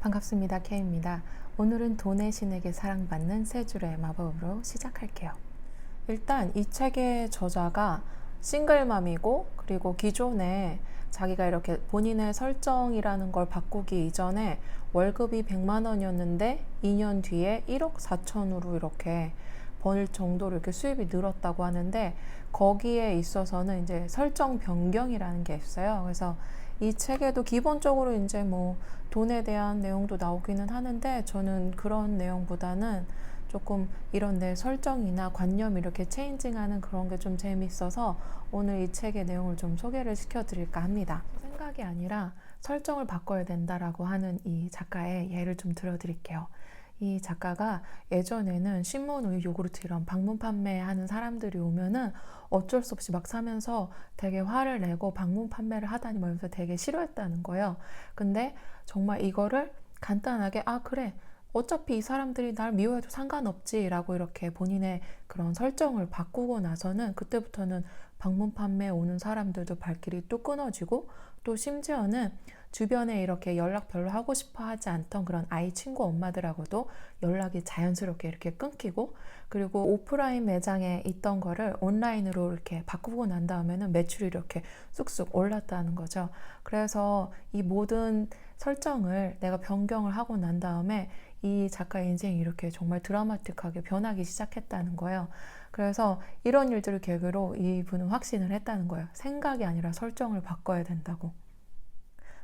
반갑습니다. K입니다. 오늘은 돈의 신에게 사랑받는 세 줄의 마법으로 시작할게요. 일단 이 책의 저자가 싱글맘이고, 그리고 기존에 자기가 이렇게 본인의 설정이라는 걸 바꾸기 이전에 월급이 100만 원이었는데 2년 뒤에 1억 4천으로 이렇게 벌 정도로 이렇게 수입이 늘었다고 하는데, 거기에 있어서는 이제 설정 변경이라는 게 있어요. 그래서 이 책에도 기본적으로 이제 뭐 돈에 대한 내용도 나오기는 하는데, 저는 그런 내용보다는 조금 이런 내 설정이나 관념 이렇게 체인징하는 그런 게 좀 재밌어서 오늘 이 책의 내용을 좀 소개를 시켜드릴까 합니다. 생각이 아니라 설정을 바꿔야 된다라고 하는 이 작가의 예를 좀 들어드릴게요. 이 작가가 예전에는 신문, 우유, 요구르트 이런 방문 판매하는 사람들이 오면은 어쩔 수 없이 막 사면서 되게 화를 내고 방문 판매를 하다니 말면서 되게 싫어했다는 거예요. 근데 정말 이거를 간단하게 그래, 어차피 이 사람들이 날 미워해도 상관없지 라고 이렇게 본인의 그런 설정을 바꾸고 나서는 그때부터는 방문 판매에 오는 사람들도 발길이 뚝 끊어지고, 또 심지어는 주변에 이렇게 연락 별로 하고 싶어 하지 않던 그런 아이 친구 엄마들하고도 연락이 자연스럽게 이렇게 끊기고, 그리고 오프라인 매장에 있던 거를 온라인으로 이렇게 바꾸고 난 다음에는 매출이 이렇게 쑥쑥 올랐다는 거죠. 그래서 이 모든 설정을 내가 변경을 하고 난 다음에 이 작가의 인생이 이렇게 정말 드라마틱하게 변하기 시작했다는 거예요. 그래서 이런 일들을 계기로 이분은 확신을 했다는 거예요. 생각이 아니라 설정을 바꿔야 된다고.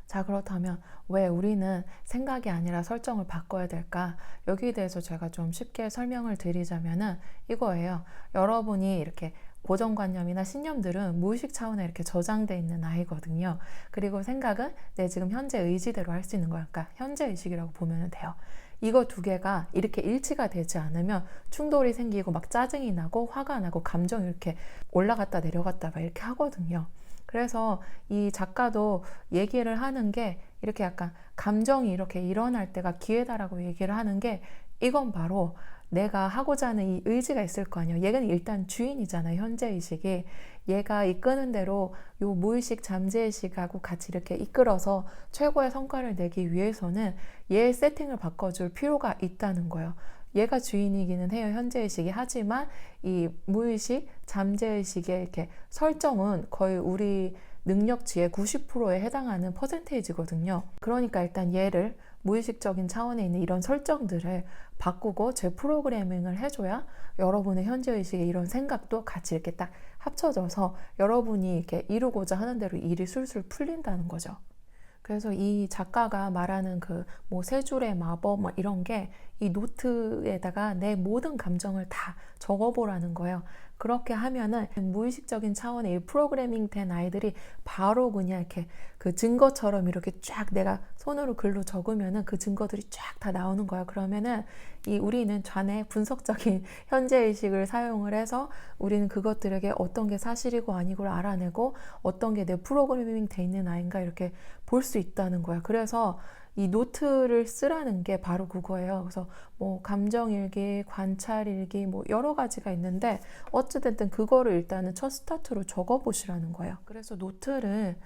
자, 그렇다면 왜 우리는 생각이 아니라 설정을 바꿔야 될까? 여기에 대해서 제가 좀 쉽게 설명을 드리자면은 이거예요. 여러분이 이렇게 고정관념이나 신념들은 무의식 차원에 이렇게 저장되어 있는 아이거든요. 그리고 생각은 내 지금 현재 의지대로 할 수 있는 거니까 그러니까 현재 의식이라고 보면 돼요. 이거 두 개가 이렇게 일치가 되지 않으면 충돌이 생기고 막 짜증이 나고 화가 나고 감정이 이렇게 올라갔다 내려갔다 막 이렇게 하거든요. 그래서 이 작가도 얘기를 하는 게 이렇게 약간 감정이 이렇게 일어날 때가 기회다라고 얘기를 하는 게, 이건 바로 내가 하고자 하는 이 의지가 있을 거 아니에요. 얘는 일단 주인이잖아요. 현재의식이. 얘가 이끄는 대로 요 무의식 잠재의식하고 같이 이렇게 이끌어서 최고의 성과를 내기 위해서는 얘의 세팅을 바꿔줄 필요가 있다는 거예요. 얘가 주인이기는 해요, 현재의식이. 하지만 이 무의식, 잠재의식의 이렇게 설정은 거의 우리 능력치의 90%에 해당하는 퍼센테이지거든요. 그러니까 일단 얘를 무의식적인 차원에 있는 이런 설정들을 바꾸고 재프로그래밍을 해줘야 여러분의 현재의식의 이런 생각도 같이 이렇게 딱 합쳐져서 여러분이 이렇게 이루고자 하는 대로 일이 술술 풀린다는 거죠. 그래서 이 작가가 말하는 그 뭐 세 줄의 마법 뭐 이런 게 이 노트에다가 내 모든 감정을 다 적어보라는 거예요. 그렇게 하면은 무의식적인 차원의 이 프로그래밍 된 아이들이 바로 그냥 이렇게 그 증거처럼 이렇게 쫙 내가 손으로 글로 적으면은 그 증거들이 쫙 다 나오는 거예요. 그러면은 이 우리는 좌뇌 분석적인 현재의식을 사용을 해서 우리는 그것들에게 어떤 게 사실이고 아니고를 알아내고 어떤 게 내 프로그래밍 돼 있는 아이인가 이렇게 볼 수 있다는 거야. 그래서 이 노트를 쓰라는 게 바로 그거예요. 그래서 뭐 감정일기, 관찰일기 뭐 여러 가지가 있는데 어찌됐든 그거를 일단은 첫 스타트로 적어보시라는 거예요. 그래서 노트를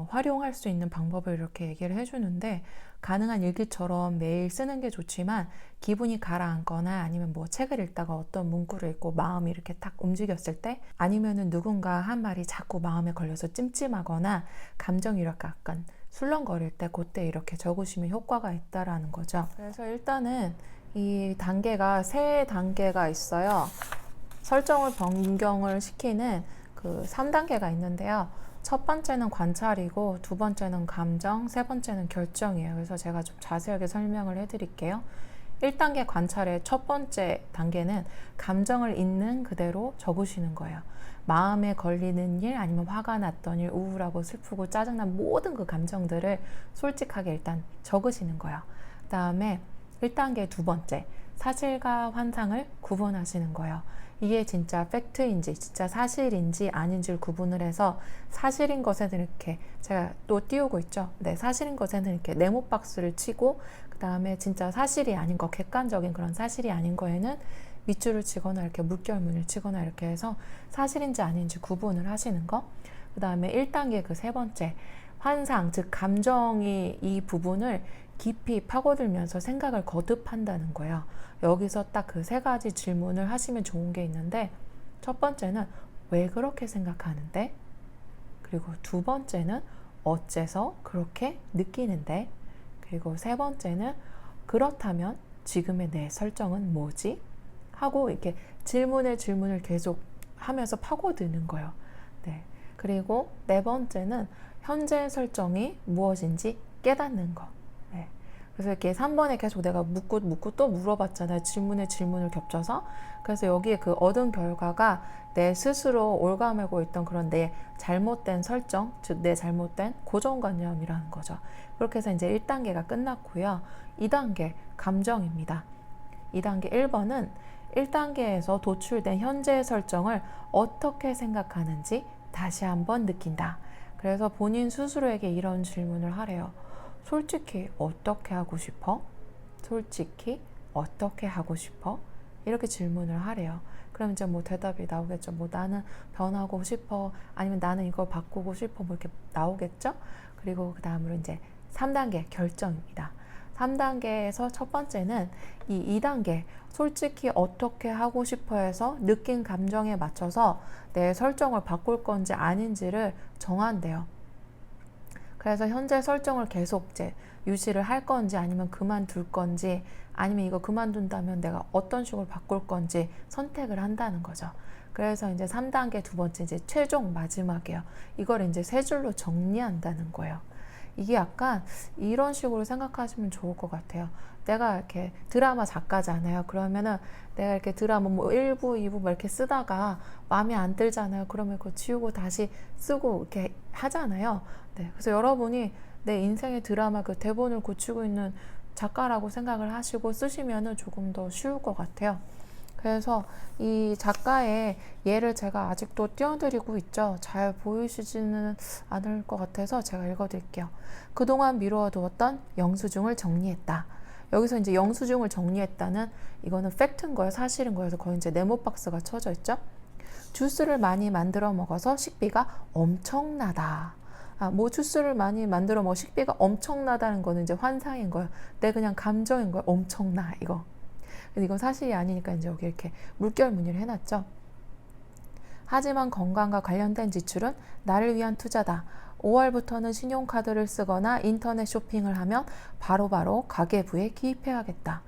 활용할 수 있는 방법을 이렇게 얘기를 해주는데, 가능한 일기처럼 매일 쓰는 게 좋지만 기분이 가라앉거나 아니면 뭐 책을 읽다가 어떤 문구를 읽고 마음이 이렇게 딱 움직였을 때, 아니면은 누군가 한 말이 자꾸 마음에 걸려서 찜찜하거나 감정이 이렇게 약간 술렁거릴 때 그때 이렇게 적으시면 효과가 있다라는 거죠. 그래서 일단은 이 단계가 세 단계가 있어요. 설정을 변경을 시키는 그 3단계가 있는데요. 첫 번째는 관찰이고, 두 번째는 감정, 세 번째는 결정이에요. 그래서 제가 좀 자세하게 설명을 해드릴게요. 1단계 관찰의 첫 번째 단계는 감정을 있는 그대로 적으시는 거예요. 마음에 걸리는 일, 아니면 화가 났던 일, 우울하고 슬프고 짜증난 모든 그 감정들을 솔직하게 일단 적으시는 거예요. 그 다음에 1단계 두 번째, 사실과 환상을 구분하시는 거예요. 이게 진짜 팩트인지 진짜 사실인지 아닌지를 구분을 해서, 사실인 것에는 이렇게 제가 또 띄우고 있죠. 네, 사실인 것에는 이렇게 네모 박스를 치고, 그 다음에 진짜 사실이 아닌 거, 객관적인 그런 사실이 아닌 거에는 밑줄을 치거나 이렇게 물결문을 치거나 이렇게 해서 사실인지 아닌지 구분을 하시는 거. 그 다음에 1단계 그 세 번째, 환상, 즉 감정이 이 부분을 깊이 파고들면서 생각을 거듭한다는 거예요. 여기서 딱 그 세 가지 질문을 하시면 좋은 게 있는데, 첫 번째는 왜 그렇게 생각하는데? 그리고 두 번째는 어째서 그렇게 느끼는데? 그리고 세 번째는 그렇다면 지금의 내 설정은 뭐지? 하고 이렇게 질문을 계속 하면서 파고드는 거예요. 네. 그리고 네 번째는 현재 설정이 무엇인지 깨닫는 거. 네. 그래서 이렇게 3번에 계속 내가 묻고 또 물어봤잖아요. 질문을 겹쳐서. 그래서 여기에 그 얻은 결과가 내 스스로 올가매고 있던 그런 내 잘못된 설정, 즉 내 잘못된 고정관념이라는 거죠. 그렇게 해서 이제 1단계가 끝났고요. 2단계 감정입니다. 2단계 1번은 1단계에서 도출된 현재의 설정을 어떻게 생각하는지 다시 한번 느낀다. 그래서 본인 스스로에게 이런 질문을 하래요. 솔직히 어떻게 하고 싶어? 솔직히 어떻게 하고 싶어? 이렇게 질문을 하래요. 그럼 이제 뭐 대답이 나오겠죠. 뭐 나는 변하고 싶어. 아니면 나는 이걸 바꾸고 싶어. 뭐 이렇게 나오겠죠. 그리고 그 다음으로 이제 3단계 결정입니다. 3단계에서 첫 번째는 이 2단계 솔직히 어떻게 하고 싶어 해서 느낀 감정에 맞춰서 내 설정을 바꿀 건지 아닌지를 정한대요. 그래서 현재 설정을 계속 이제 유지를 할 건지 아니면 그만둘 건지 아니면 이거 그만둔다면 내가 어떤 식으로 바꿀 건지 선택을 한다는 거죠. 그래서 이제 3단계 두 번째 이제 최종 마지막이에요. 이걸 이제 세 줄로 정리한다는 거예요. 이게 약간 이런 식으로 생각하시면 좋을 것 같아요. 내가 이렇게 드라마 작가잖아요. 그러면은 내가 이렇게 드라마 뭐 1부, 2부 막 이렇게 쓰다가 마음에 안 들잖아요. 그러면 그거 지우고 다시 쓰고 이렇게 하잖아요. 네. 그래서 여러분이 내 인생의 드라마 그 대본을 고치고 있는 작가라고 생각을 하시고 쓰시면은 조금 더 쉬울 것 같아요. 그래서 이 작가의 예를 제가 아직도 띄워드리고 있죠. 잘 보이시지는 않을 것 같아서 제가 읽어드릴게요. 그동안 미루어두었던 영수증을 정리했다. 여기서 이제 영수증을 정리했다는 이거는 팩트인 거예요. 사실인 거예요. 그래서 거의 이제 네모박스가 쳐져 있죠. 주스를 많이 만들어 먹어서 식비가 엄청나다. 뭐 주스를 많이 만들어 먹어 식비가 엄청나다는 거는 이제 환상인 거예요. 내 그냥 감정인 거예요. 엄청나 이거. 근데 이건 사실이 아니니까 이제 여기 이렇게 물결 무늬를 해놨죠. 하지만 건강과 관련된 지출은 나를 위한 투자다. 5월부터는 신용카드를 쓰거나 인터넷 쇼핑을 하면 바로바로 가계부에 기입해야겠다.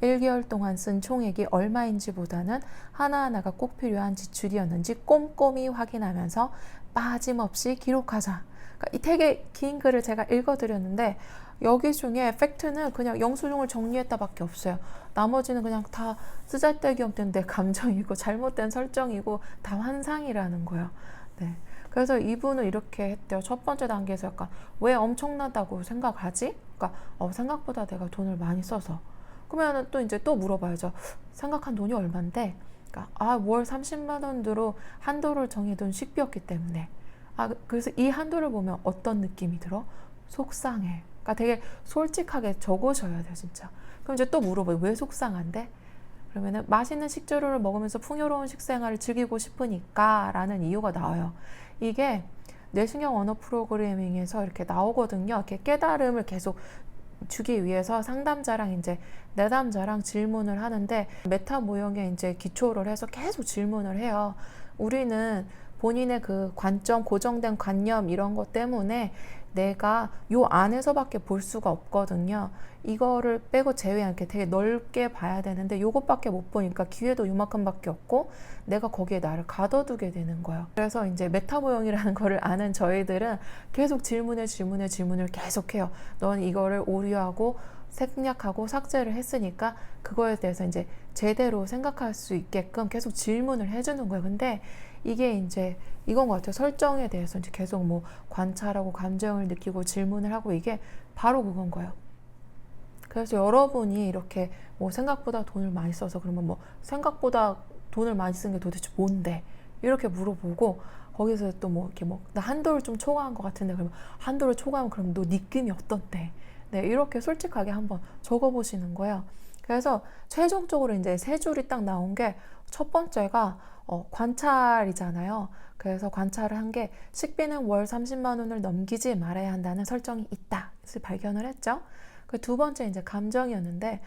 1개월 동안 쓴 총액이 얼마인지 보다는 하나하나가 꼭 필요한 지출이었는지 꼼꼼히 확인하면서 빠짐없이 기록하자. 그러니까 이 되게 긴 글을 제가 읽어드렸는데 여기 중에 팩트는 그냥 영수증을 정리했다 밖에 없어요. 나머지는 그냥 다 쓰잘데기 없는 내 감정이고 잘못된 설정이고 다 환상이라는 거예요. 네. 그래서 이분은 이렇게 했대요. 첫 번째 단계에서 약간 왜 엄청나다고 생각하지? 그러니까 생각보다 내가 돈을 많이 써서. 그러면 또 이제 또 물어봐야죠. 생각한 돈이 얼만데? 그러니까 월 30만 원 들어 한도를 정해둔 식비였기 때문에. 그래서 이 한도를 보면 어떤 느낌이 들어? 속상해. 그러니까 되게 솔직하게 적으셔야 돼요, 진짜. 그럼 이제 또 물어봐요. 왜 속상한데? 그러면은 맛있는 식재료를 먹으면서 풍요로운 식생활을 즐기고 싶으니까 라는 이유가 나와요. 이게 뇌신경 언어 프로그래밍에서 이렇게 나오거든요. 이렇게 깨달음을 계속 주기 위해서 상담자랑 이제 내담자랑 질문을 하는데 메타 모형에 이제 기초를 해서 계속 질문을 해요. 우리는 본인의 그 관점, 고정된 관념 이런 것 때문에 내가 요 안에서밖에 볼 수가 없거든요. 이거를 빼고 제외한 게 되게 넓게 봐야 되는데 요것밖에 못 보니까 기회도 요만큼밖에 없고 내가 거기에 나를 가둬두게 되는 거예요. 그래서 이제 메타 모형이라는 거를 아는 저희들은 계속 질문을 계속해요. 넌 이거를 오류하고 생략하고 삭제를 했으니까 그거에 대해서 이제 제대로 생각할 수 있게끔 계속 질문을 해주는 거예요. 근데 이게 이제 이건 것 같아요. 설정에 대해서 이제 계속 뭐 관찰하고 감정을 느끼고 질문을 하고 이게 바로 그건 거예요. 그래서 여러분이 이렇게 뭐 생각보다 돈을 많이 써서 그러면 뭐 생각보다 돈을 많이 쓴 게 도대체 뭔데? 이렇게 물어보고 거기서 또 뭐 이렇게 뭐 나 한도를 좀 초과한 것 같은데 그러면 한도를 초과하면 그럼 너 느낌이 어떤데? 네, 이렇게 솔직하게 한번 적어보시는 거예요. 그래서 최종적으로 이제 세 줄이 딱 나온 게 첫 번째가 관찰이잖아요. 그래서 관찰을 한 게 식비는 월 30만 원을 넘기지 말아야 한다는 설정이 있다. 그래서 발견을 했죠. 그 두 번째 이제 감정이었는데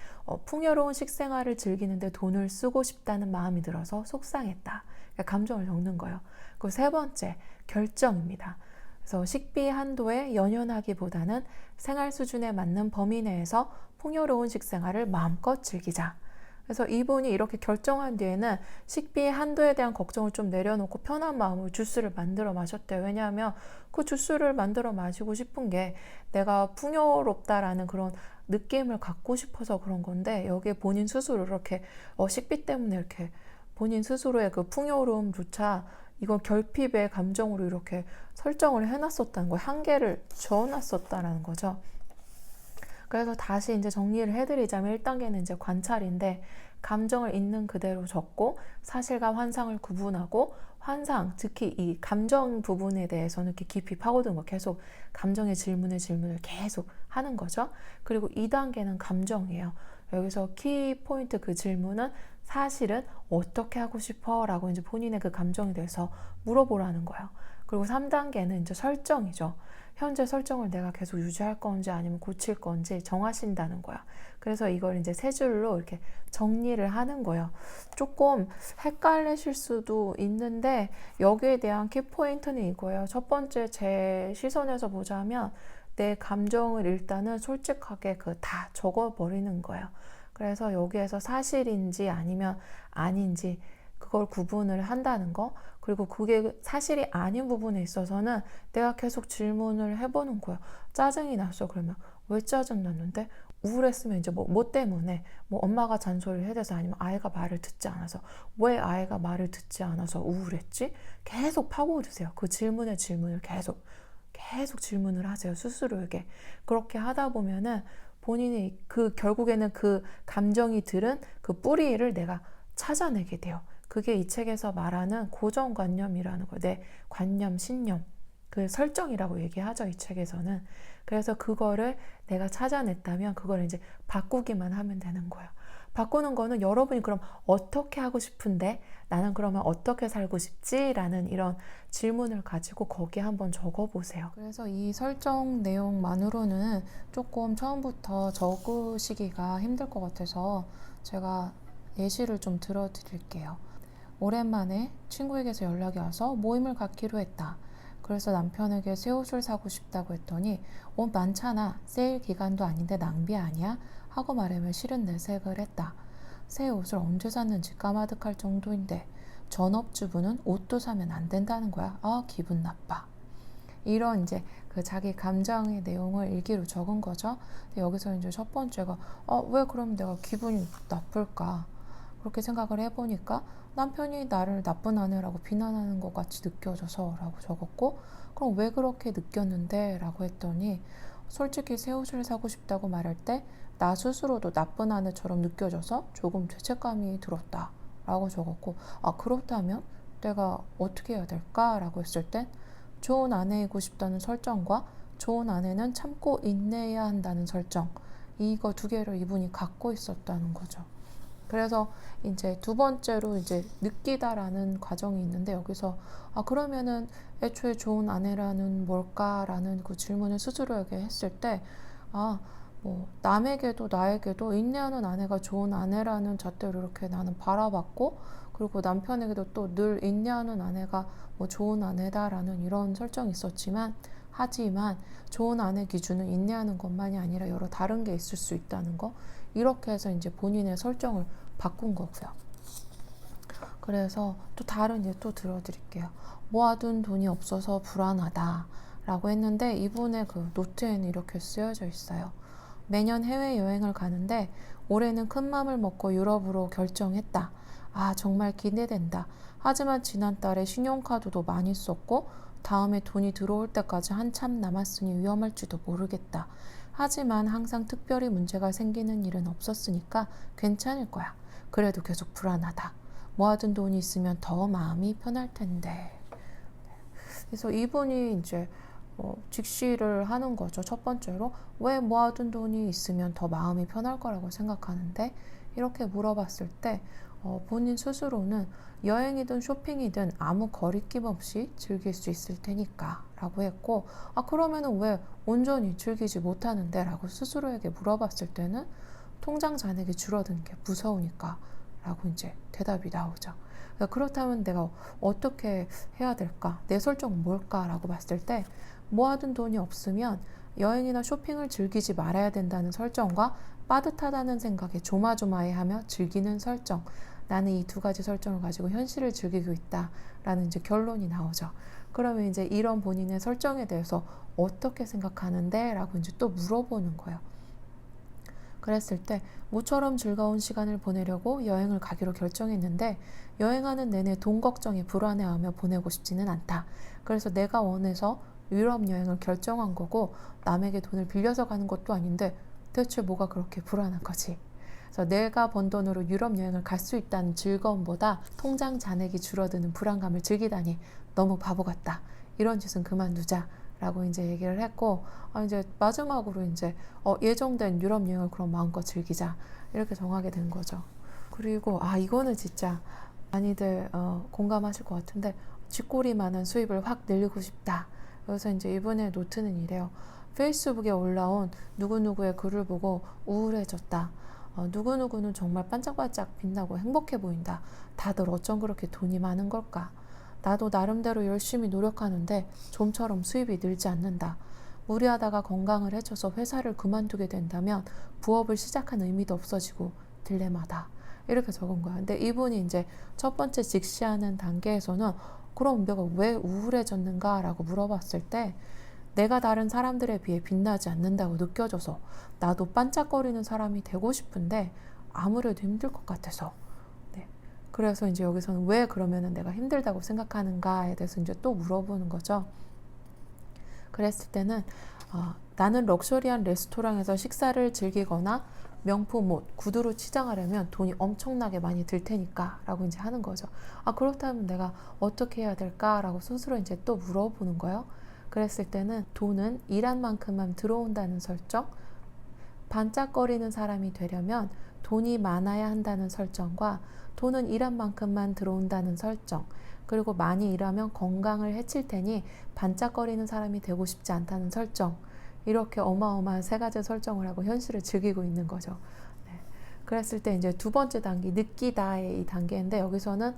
풍요로운 식생활을 즐기는데 돈을 쓰고 싶다는 마음이 들어서 속상했다. 그러니까 감정을 적는 거예요. 그 세 번째 결정입니다. 그래서 식비 한도에 연연하기보다는 생활 수준에 맞는 범위 내에서 풍요로운 식생활을 마음껏 즐기자. 그래서 이분이 이렇게 결정한 뒤에는 식비 한도에 대한 걱정을 좀 내려놓고 편한 마음으로 주스를 만들어 마셨대요. 왜냐하면 그 주스를 만들어 마시고 싶은 게 내가 풍요롭다라는 그런 느낌을 갖고 싶어서 그런 건데, 여기에 본인 스스로 이렇게 식비 때문에 이렇게 본인 스스로의 그 풍요로움조차 이걸 결핍의 감정으로 이렇게 설정을 해놨었다는 거예요. 한계를 저어놨었다라는 거죠. 그래서 다시 이제 정리를 해드리자면 1단계는 이제 관찰인데, 감정을 있는 그대로 적고 사실과 환상을 구분하고, 환상, 특히 이 감정 부분에 대해서는 이렇게 깊이 파고드는 거, 계속 감정의 질문을 계속 하는 거죠. 그리고 2단계는 감정이에요. 여기서 키포인트 그 질문은 사실은 어떻게 하고 싶어? 라고 이제 본인의 그 감정에 대해서 물어보라는 거예요. 그리고 3단계는 이제 설정이죠. 현재 설정을 내가 계속 유지할 건지 아니면 고칠 건지 정하신다는 거야. 그래서 이걸 이제 세 줄로 이렇게 정리를 하는 거예요. 조금 헷갈리실 수도 있는데 여기에 대한 키포인트는 이거예요. 첫 번째, 제 시선에서 보자면 내 감정을 일단은 솔직하게 다 적어버리는 거예요. 그래서 여기에서 사실인지 아니면 아닌지 그걸 구분을 한다는 거. 그리고 그게 사실이 아닌 부분에 있어서는 내가 계속 질문을 해보는 거야. 짜증이 났어. 그러면 왜 짜증 났는데? 우울했으면 이제 뭐 때문에? 뭐 엄마가 잔소리를 해대서, 아니면 아이가 말을 듣지 않아서. 왜 아이가 말을 듣지 않아서 우울했지? 계속 파고드세요. 그 질문에 질문을 계속 질문을 하세요. 스스로에게. 그렇게 하다 보면은 본인이 결국에는 그 감정이 들은 그 뿌리를 내가 찾아내게 돼요. 그게 이 책에서 말하는 고정관념이라는 거예요. 내 관념, 신념, 그 설정이라고 얘기하죠, 이 책에서는. 그래서 그거를 내가 찾아냈다면 그걸 이제 바꾸기만 하면 되는 거예요. 바꾸는 거는 여러분이 그럼 어떻게 하고 싶은데, 나는 그러면 어떻게 살고 싶지? 라는 이런 질문을 가지고 거기에 한번 적어보세요. 그래서 이 설정 내용만으로는 조금 처음부터 적으시기가 힘들 것 같아서 제가 예시를 좀 들어드릴게요. 오랜만에 친구에게서 연락이 와서 모임을 갖기로 했다. 그래서 남편에게 새 옷을 사고 싶다고 했더니 옷 많잖아. 세일 기간도 아닌데 낭비 아니야? 하고 말하면 싫은 내색을 했다. 새 옷을 언제 샀는지 까마득할 정도인데 전업주부는 옷도 사면 안 된다는 거야. 아, 기분 나빠. 이런 이제 그 자기 감정의 내용을 일기로 적은 거죠. 근데 여기서 이제 첫 번째가 왜 그럼 내가 기분이 나쁠까? 그렇게 생각을 해보니까 남편이 나를 나쁜 아내라고 비난하는 것 같이 느껴져서 라고 적었고, 그럼 왜 그렇게 느꼈는데? 라고 했더니 솔직히 새 옷을 사고 싶다고 말할 때 나 스스로도 나쁜 아내처럼 느껴져서 조금 죄책감이 들었다 라고 적었고, 그렇다면 내가 어떻게 해야 될까? 라고 했을 땐 좋은 아내이고 싶다는 설정과 좋은 아내는 참고 인내해야 한다는 설정, 이거 두 개를 이분이 갖고 있었다는 거죠. 그래서 이제 두 번째로 이제 느끼다라는 과정이 있는데, 여기서 그러면은 애초에 좋은 아내라는 뭘까라는 그 질문을 스스로에게 했을 때 뭐 남에게도 나에게도 인내하는 아내가 좋은 아내라는 잣대로 이렇게 나는 바라봤고, 그리고 남편에게도 또 늘 인내하는 아내가 뭐 좋은 아내다라는 이런 설정이 있었지만, 하지만 좋은 아내 기준은 인내하는 것만이 아니라 여러 다른 게 있을 수 있다는 거, 이렇게 해서 이제 본인의 설정을 바꾼 거고요. 그래서 또 다른 예 또 들어드릴게요. 모아둔 돈이 없어서 불안하다 라고 했는데, 이분의 그 노트에는 이렇게 쓰여져 있어요. 매년 해외여행을 가는데 올해는 큰 맘을 먹고 유럽으로 결정했다. 정말 기대된다. 하지만 지난달에 신용카드도 많이 썼고 다음에 돈이 들어올 때까지 한참 남았으니 위험할지도 모르겠다. 하지만 항상 특별히 문제가 생기는 일은 없었으니까 괜찮을 거야. 그래도 계속 불안하다. 모아둔 돈이 있으면 더 마음이 편할 텐데. 그래서 이분이 이제 직시를 하는 거죠. 첫 번째로 왜 모아둔 돈이 있으면 더 마음이 편할 거라고 생각하는데, 이렇게 물어봤을 때 본인 스스로는 여행이든 쇼핑이든 아무 거리낌 없이 즐길 수 있을 테니까 라고 했고, 그러면은 왜 온전히 즐기지 못하는데? 라고 스스로에게 물어봤을 때는 통장 잔액이 줄어드는 게 무서우니까 라고 이제 대답이 나오죠. 그렇다면 내가 어떻게 해야 될까? 내 설정은 뭘까? 라고 봤을 때, 모아둔 돈이 없으면 여행이나 쇼핑을 즐기지 말아야 된다는 설정과 빠듯하다는 생각에 조마조마해하며 즐기는 설정, 나는 이 두 가지 설정을 가지고 현실을 즐기고 있다라는 이제 결론이 나오죠. 그러면 이제 이런 본인의 설정에 대해서 어떻게 생각하는데? 라고 이제 또 물어보는 거예요. 그랬을 때 모처럼 즐거운 시간을 보내려고 여행을 가기로 결정했는데, 여행하는 내내 돈 걱정에 불안해하며 보내고 싶지는 않다. 그래서 내가 원해서 유럽 여행을 결정한 거고, 남에게 돈을 빌려서 가는 것도 아닌데 대체 뭐가 그렇게 불안한 거지? 그래서 내가 번 돈으로 유럽 여행을 갈 수 있다는 즐거움보다 통장 잔액이 줄어드는 불안감을 즐기다니 너무 바보 같다. 이런 짓은 그만두자. 라고 이제 얘기를 했고, 이제 마지막으로 이제 예정된 유럽 여행을 그럼 마음껏 즐기자. 이렇게 정하게 된 거죠. 그리고 이거는 진짜 많이들 공감하실 것 같은데, 쥐꼬리 많은 수입을 확 늘리고 싶다. 그래서 이제 이번에 노트는 이래요. 페이스북에 올라온 누구누구의 글을 보고 우울해졌다. 누구누구는 정말 반짝반짝 빛나고 행복해 보인다. 다들 어쩜 그렇게 돈이 많은 걸까? 나도 나름대로 열심히 노력하는데 좀처럼 수입이 늘지 않는다. 무리하다가 건강을 해쳐서 회사를 그만두게 된다면 부업을 시작한 의미도 없어지고 딜레마다. 이렇게 적은 거야. 근데 이분이 이제 첫 번째 직시하는 단계에서는 그럼 내가 왜 우울해졌는가? 라고 물어봤을 때, 내가 다른 사람들에 비해 빛나지 않는다고 느껴져서 나도 반짝거리는 사람이 되고 싶은데 아무래도 힘들 것 같아서. 네. 그래서 이제 여기서는 왜 그러면은 내가 힘들다고 생각하는가에 대해서 이제 또 물어보는 거죠. 그랬을 때는 나는 럭셔리한 레스토랑에서 식사를 즐기거나 명품 옷, 구두로 치장하려면 돈이 엄청나게 많이 들 테니까 라고 이제 하는 거죠. 그렇다면 내가 어떻게 해야 될까? 라고 스스로 이제 또 물어보는 거예요. 그랬을 때는 돈은 일한 만큼만 들어온다는 설정, 반짝거리는 사람이 되려면 돈이 많아야 한다는 설정과 돈은 일한 만큼만 들어온다는 설정, 그리고 많이 일하면 건강을 해칠 테니 반짝거리는 사람이 되고 싶지 않다는 설정, 이렇게 어마어마한 세 가지 설정을 하고 현실을 즐기고 있는 거죠. 네. 그랬을 때 이제 두 번째 단계, 느끼다의 이 단계인데, 여기서는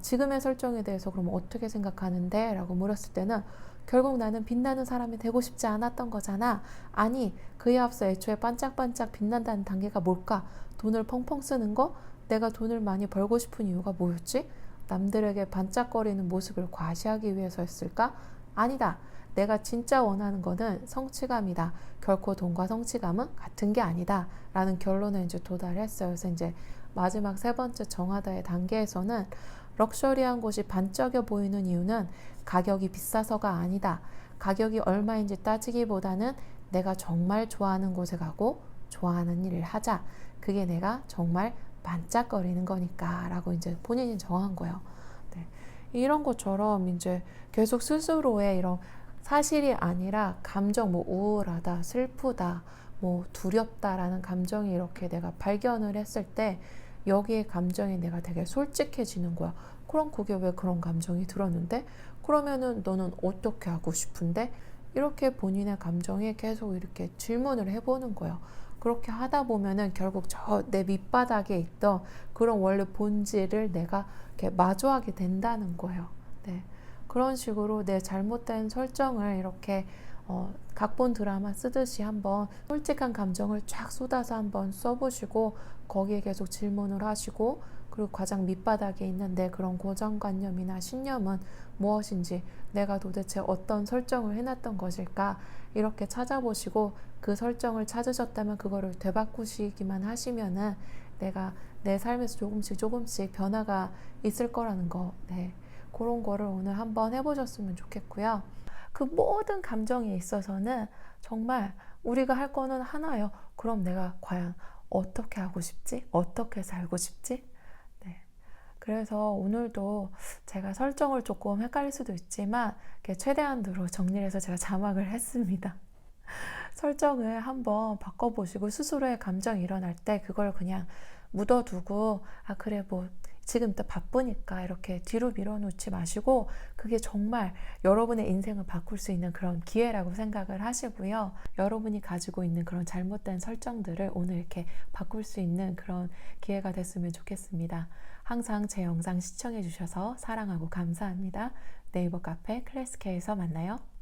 지금의 설정에 대해서 그럼 어떻게 생각하는데? 라고 물었을 때는 결국 나는 빛나는 사람이 되고 싶지 않았던 거잖아. 아니, 그에 앞서 애초에 반짝반짝 빛난다는 단계가 뭘까? 돈을 펑펑 쓰는 거? 내가 돈을 많이 벌고 싶은 이유가 뭐였지? 남들에게 반짝거리는 모습을 과시하기 위해서였을까? 아니다. 내가 진짜 원하는 거는 성취감이다. 결코 돈과 성취감은 같은 게 아니다. 라는 결론에 이제 도달했어요. 그래서 이제 마지막 세 번째 정하다의 단계에서는 럭셔리한 곳이 반짝여 보이는 이유는 가격이 비싸서가 아니다. 가격이 얼마인지 따지기보다는 내가 정말 좋아하는 곳에 가고 좋아하는 일을 하자. 그게 내가 정말 반짝거리는 거니까 라고 이제 본인이 정한 거예요. 네. 이런 것처럼 이제 계속 스스로의 이런 사실이 아니라 감정, 뭐 우울하다, 슬프다, 뭐 두렵다라는 감정이 이렇게 내가 발견을 했을 때 여기에 감정에 내가 되게 솔직해지는 거야. 그럼 그게 왜 그런 감정이 들었는데? 그러면은 너는 어떻게 하고 싶은데? 이렇게 본인의 감정에 계속 이렇게 질문을 해보는 거예요. 그렇게 하다 보면은 결국 저 내 밑바닥에 있던 그런 원래 본질을 내가 이렇게 마주하게 된다는 거예요. 네. 그런 식으로 내 잘못된 설정을 이렇게 각본 드라마 쓰듯이 한번 솔직한 감정을 쫙 쏟아서 한번 써보시고, 거기에 계속 질문을 하시고, 그리고 가장 밑바닥에 있는 내 그런 고정관념이나 신념은 무엇인지, 내가 도대체 어떤 설정을 해놨던 것일까, 이렇게 찾아보시고 그 설정을 찾으셨다면 그거를 되바꾸시기만 하시면은 내가 내 삶에서 조금씩 변화가 있을 거라는 거, 네. 그런 거를 오늘 한번 해보셨으면 좋겠고요. 그 모든 감정에 있어서는 정말 우리가 할 거는 하나예요. 그럼 내가 과연 어떻게 하고 싶지? 어떻게 살고 싶지? 네. 그래서 오늘도 제가 설정을 조금 헷갈릴 수도 있지만 이렇게 최대한으로 정리를 해서 제가 자막을 했습니다. 설정을 한번 바꿔보시고 스스로의 감정이 일어날 때 그걸 그냥 묻어두고 아 그래 뭐 지금 또 바쁘니까 이렇게 뒤로 밀어놓지 마시고 그게 정말 여러분의 인생을 바꿀 수 있는 그런 기회라고 생각을 하시고요. 여러분이 가지고 있는 그런 잘못된 설정들을 오늘 이렇게 바꿀 수 있는 그런 기회가 됐으면 좋겠습니다. 항상 제 영상 시청해 주셔서 사랑하고 감사합니다. 네이버 카페 클래스케에서 만나요.